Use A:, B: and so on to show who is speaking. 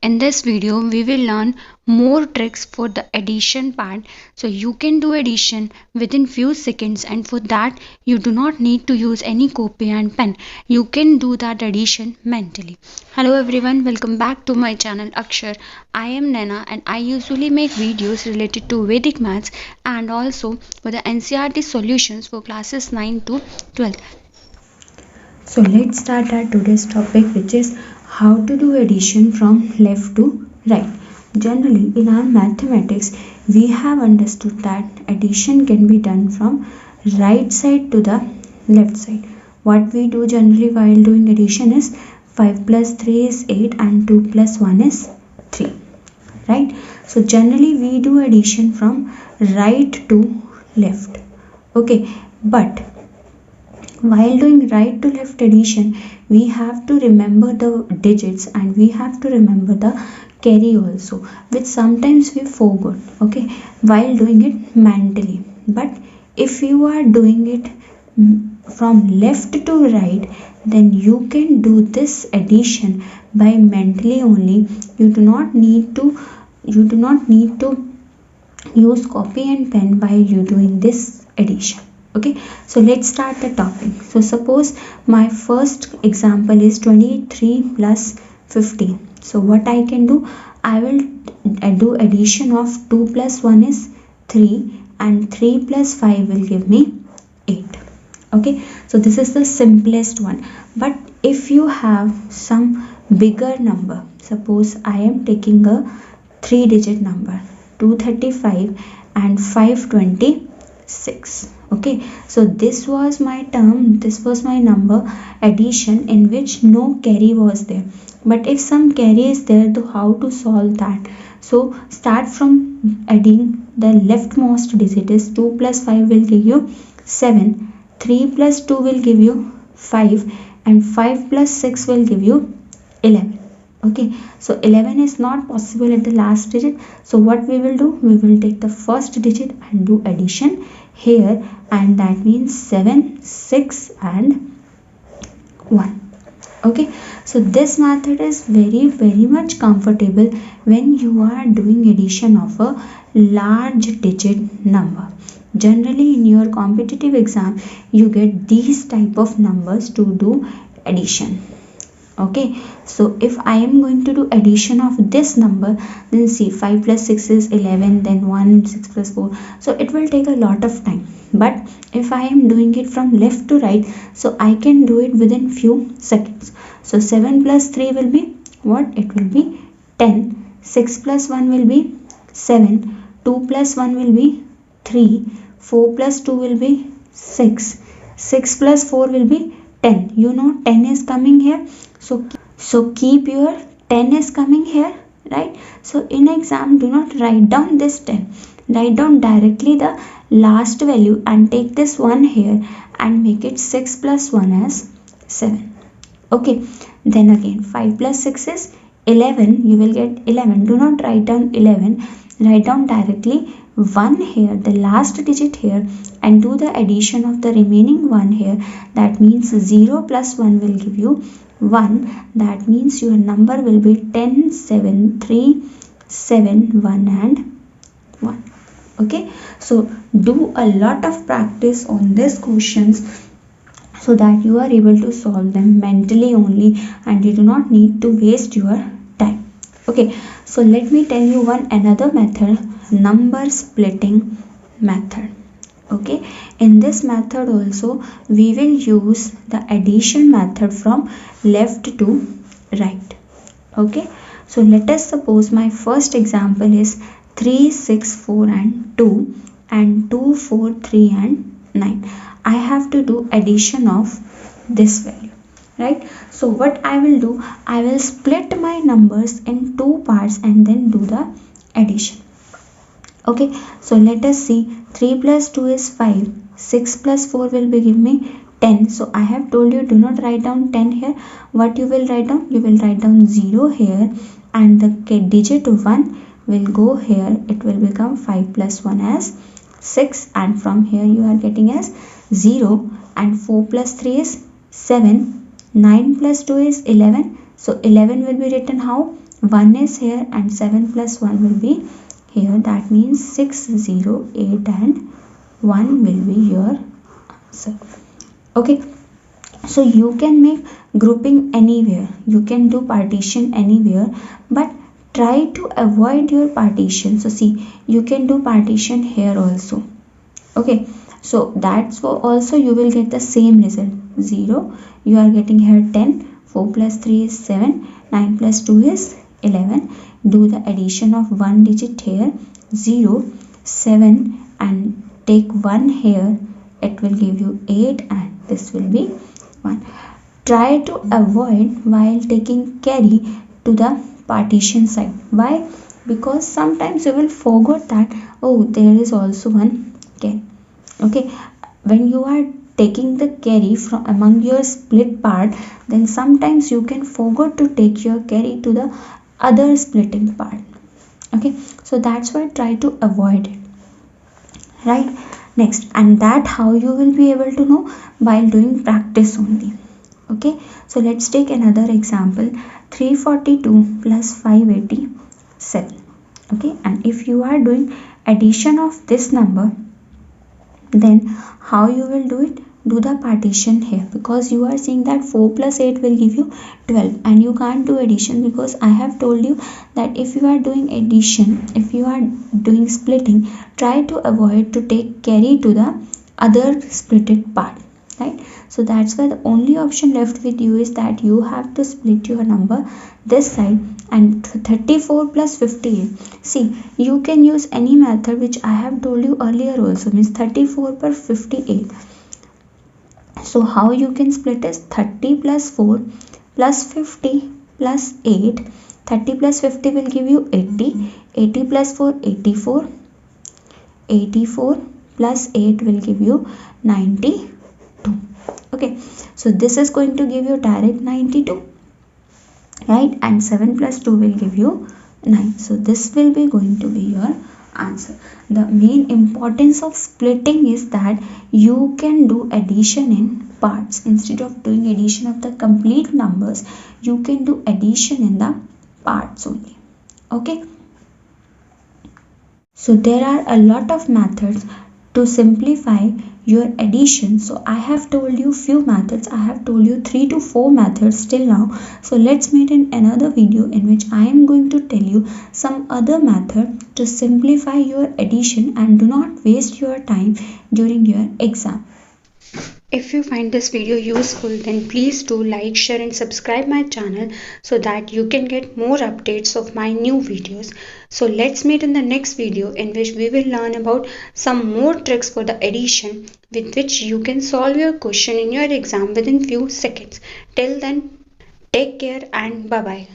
A: In this video, we will learn more tricks for the addition part. So you can do addition within few seconds, and for that you do not need to use any copy and pen. You can do that addition mentally. Hello everyone, welcome back to my channel Akshar. I am Nana and I usually make videos related to Vedic Maths and also for the NCERT solutions for classes 9 to 12.
B: So let's start our today's topic, which is how to do addition from left to right. Generally, in our mathematics, we have understood that addition can be done from right side to the left side. What we do generally while doing addition is 5 plus 3 is 8 and 2 plus 1 is 3. Right? So generally we do addition from right to left. Okay, but while doing right to left addition, we have to remember the digits and we have to remember the carry also, which sometimes we forgot, okay, while doing it mentally. But if you are doing it from left to right, then you can do this addition by mentally only. You do not need to use copy and pen while you doing this addition. Okay, so let's start the topic. So suppose my first example is 23 plus 15. So what I can do, I will do addition of 2 plus 1 is 3 and 3 plus 5 will give me 8. Okay, so this is the simplest one. But if you have some bigger number, suppose I am taking a 3-digit number, 235 and 526. Okay, so this was my number addition in which no carry was there. But if some carry is there, to how to solve that? So start from adding the leftmost digit is 2 plus 5 will give you 7, 3 plus 2 will give you 5 and 5 plus 6 will give you 11. Okay, so 11 is not possible at the last digit. So what we will do, we will take the first digit and do addition here, and that means 7, 6 and 1. Okay, so this method is very much comfortable when you are doing addition of a large digit number. Generally in your competitive exam you get these type of numbers to do addition. Okay, so if I am going to do addition of this number, then see 5 plus 6 is 11, then 1, 6 plus 4, so it will take a lot of time. But if I am doing it from left to right, so I can do it within few seconds. So 7 plus 3 will be what? It will be 10, 6 plus 1 will be 7, 2 plus 1 will be 3, 4 plus 2 will be 6, 6 plus 4 will be 10. You know 10 is coming here. So keep your 10 is coming here, right? So in exam, do not write down this 10. Write down directly the last value and take this one here and make it 6 plus 1 as 7. Okay, then again 5 plus 6 is 11. You will get 11. Do not write down 11. Write down directly 1 here, the last digit here, and do the addition of the remaining 1 here. That means 0 plus 1 will give you 1. That means your number will be 10, 7, 3, 7, 1 and 1. Okay, so do a lot of practice on these questions so that you are able to solve them mentally only and you do not need to waste your time. Okay, so let me tell you another method, number splitting method. Okay, in this method also we will use the addition method from left to right. Okay, so let us suppose my first example is 3, 6, 4 and 2 and 2, 4, 3 and 9. I have to do addition of this value, right? So what I will do, I will split my numbers in two parts and then do the addition. Okay, so let us see, 3 plus 2 is 5, 6 plus 4 will be give me 10. So I have told you do not write down 10 here. What you will write down? You will write down 0 here and the digit 1 will go here. It will become 5 plus 1 as 6 and from here you are getting as 0 and 4 plus 3 is 7, 9 plus 2 is 11. So 11 will be written how? 1 is here and 7 plus 1 will be here. That means 6, 0, 8 and 1 will be your answer. Okay, so you can make grouping anywhere, you can do partition anywhere, but try to avoid your partition. So see, you can do partition here also. Okay, so that's also you will get the same result. 0, you are getting here 10, 4 plus 3 is 7, 9 plus 2 is 11. Do the addition of one digit here, 0, 7 and take 1 here, it will give you 8 and this will be 1. Try to avoid while taking carry to the partition side. Why? Because sometimes you will forget that, oh, there is also one carry. Okay, when you are taking the carry from among your split part, then sometimes you can forget to take your carry to the other splitting part. Okay, so that's why try to avoid it, right? Next, and that how you will be able to know while doing practice only. Okay, so let's take another example. 342 plus 587. Okay, and if you are doing addition of this number, then how you will do it? Do the partition here, because you are seeing that 4 plus 8 will give you 12 and you can't do addition, because I have told you that if you are doing addition, if you are doing splitting, try to avoid to take carry to the other splitted part, right? So that's why the only option left with you is that you have to split your number this side. And 34 plus 58, see, you can use any method which I have told you earlier also, means 34 per 58. So how you can split is 30 plus 4 plus 50 plus 8. 30 plus 50 will give you 80. 80 plus 4, 84. 84 plus 8 will give you 92. Okay, so this is going to give you direct 92, right? And 7 plus 2 will give you 9. So this will be going to be your answer. The main importance of splitting is that you can do addition in parts. Instead of doing addition of the complete numbers, you can do addition in the parts only. Okay, so there are a lot of methods to simplify your addition. So I have told you few methods. I have told you 3 to 4 methods till now. So let's meet in another video in which I am going to tell you some other method to simplify your addition and do not waste your time during your exam.
A: If you find this video useful, then please do like, share and subscribe my channel so that you can get more updates of my new videos. So let's meet in the next video in which we will learn about some more tricks for the addition with which you can solve your question in your exam within few seconds. Till then, take care and bye bye.